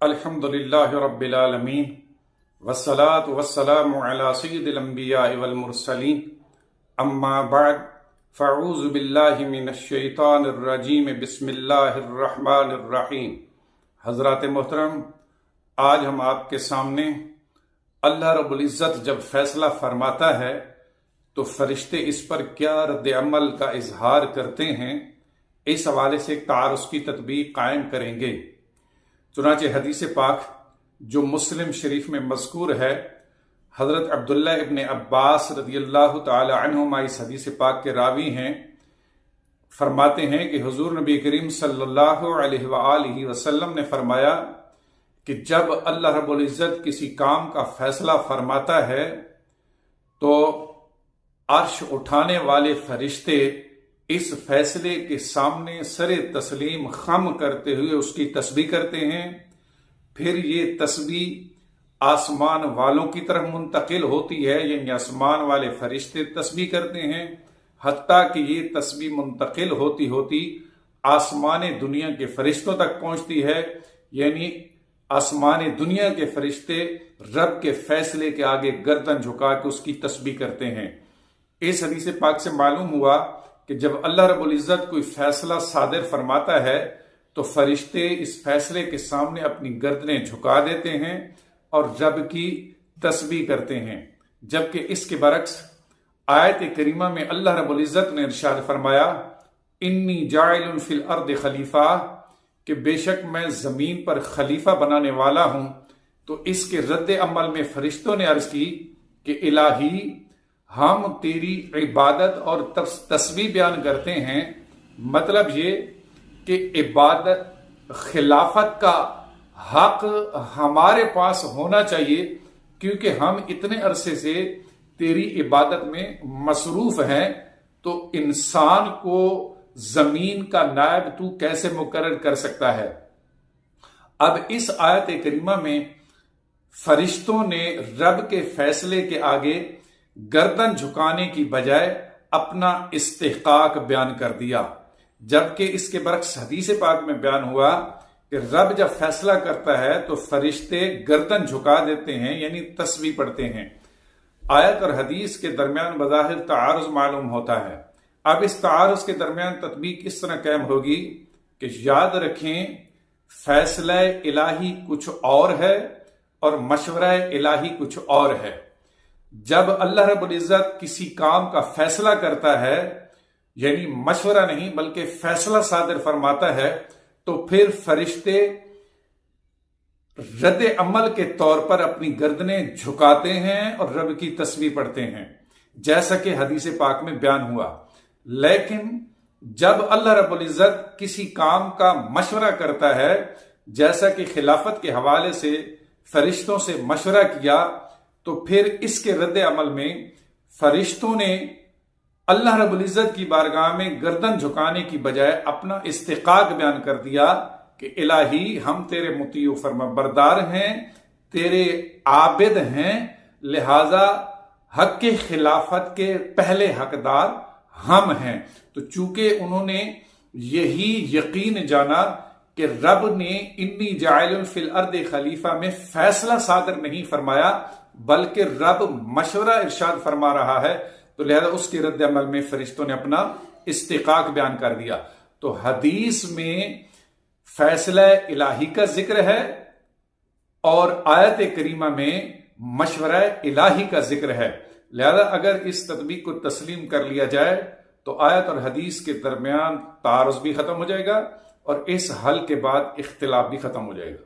الحمدللہ رب العالمین والصلاة والسلام علی سید الانبیاء والمرسلین اما بعد فاعوذ باللہ من الشیطان الرجیم بسم اللہ الرحمن الرحیم۔ حضرات محترم، آج ہم آپ کے سامنے اللہ رب العزت جب فیصلہ فرماتا ہے تو فرشتے اس پر کیا رد عمل کا اظہار کرتے ہیں، اس حوالے سے ایک تعارض کی تطبیق قائم کریں گے۔ چنانچہ حدیث پاک جو مسلم شریف میں مذکور ہے، حضرت عبداللہ ابن عباس رضی اللہ تعالی عنہما اس حدیث پاک کے راوی ہیں، فرماتے ہیں کہ حضور نبی کریم صلی اللہ علیہ وآلہ وسلم نے فرمایا کہ جب اللہ رب العزت کسی کام کا فیصلہ فرماتا ہے تو عرش اٹھانے والے فرشتے اس فیصلے کے سامنے سر تسلیم خم کرتے ہوئے اس کی تسبیح کرتے ہیں، پھر یہ تسبیح آسمان والوں کی طرف منتقل ہوتی ہے، یعنی آسمان والے فرشتے تسبیح کرتے ہیں، حتیٰ کہ یہ تسبیح منتقل ہوتی ہوتی آسمان دنیا کے فرشتوں تک پہنچتی ہے، یعنی آسمان دنیا کے فرشتے رب کے فیصلے کے آگے گردن جھکا کے اس کی تسبیح کرتے ہیں۔ اس حدیث پاک سے معلوم ہوا کہ جب اللہ رب العزت کوئی فیصلہ صادر فرماتا ہے تو فرشتے اس فیصلے کے سامنے اپنی گردنیں جھکا دیتے ہیں اور رب کی تسبیح کرتے ہیں، جبکہ اس کے برعکس آیت کریمہ میں اللہ رب العزت نے ارشاد فرمایا انی جاعل فی الارض خلیفہ، کہ بے شک میں زمین پر خلیفہ بنانے والا ہوں۔ تو اس کے رد عمل میں فرشتوں نے عرض کی کہ الہی، ہم تیری عبادت اور تسبیح بیان کرتے ہیں، مطلب یہ کہ عبادت خلافت کا حق ہمارے پاس ہونا چاہیے، کیونکہ ہم اتنے عرصے سے تیری عبادت میں مصروف ہیں، تو انسان کو زمین کا نائب تو کیسے مقرر کر سکتا ہے؟ اب اس آیت کریمہ میں فرشتوں نے رب کے فیصلے کے آگے گردن جھکانے کی بجائے اپنا استحقاق بیان کر دیا، جبکہ اس کے برعکس حدیث پاک میں بیان ہوا کہ رب جب فیصلہ کرتا ہے تو فرشتے گردن جھکا دیتے ہیں، یعنی تسبیح پڑھتے ہیں۔ آیت اور حدیث کے درمیان بظاہر تعارض معلوم ہوتا ہے۔ اب اس تعارض کے درمیان تطبیق اس طرح قائم ہوگی کہ یاد رکھیں فیصلہ الہی کچھ اور ہے اور مشورہ الہی کچھ اور ہے۔ جب اللہ رب العزت کسی کام کا فیصلہ کرتا ہے، یعنی مشورہ نہیں بلکہ فیصلہ صادر فرماتا ہے، تو پھر فرشتے رد عمل کے طور پر اپنی گردنیں جھکاتے ہیں اور رب کی تسبیح پڑھتے ہیں، جیسا کہ حدیث پاک میں بیان ہوا۔ لیکن جب اللہ رب العزت کسی کام کا مشورہ کرتا ہے، جیسا کہ خلافت کے حوالے سے فرشتوں سے مشورہ کیا، تو پھر اس کے رد عمل میں فرشتوں نے اللہ رب العزت کی بارگاہ میں گردن جھکانے کی بجائے اپنا استحقاق بیان کر دیا کہ الہی، ہم تیرے مطیع و فرما بردار ہیں، تیرے عابد ہیں، لہذا حق کی خلافت کے پہلے حقدار ہم ہیں۔ تو چونکہ انہوں نے یہی یقین جانا کہ رب نے انی جاعل فی الارض خلیفہ میں فیصلہ صادر نہیں فرمایا بلکہ رب مشورہ ارشاد فرما رہا ہے، تو لہذا اس کے رد عمل میں فرشتوں نے اپنا استحقاق بیان کر دیا۔ تو حدیث میں فیصلہ الہی کا ذکر ہے اور آیت کریمہ میں مشورہ الہی کا ذکر ہے، لہذا اگر اس تطبیق کو تسلیم کر لیا جائے تو آیت اور حدیث کے درمیان تعارض بھی ختم ہو جائے گا اور اس حل کے بعد اختلاف بھی ختم ہو جائے گا۔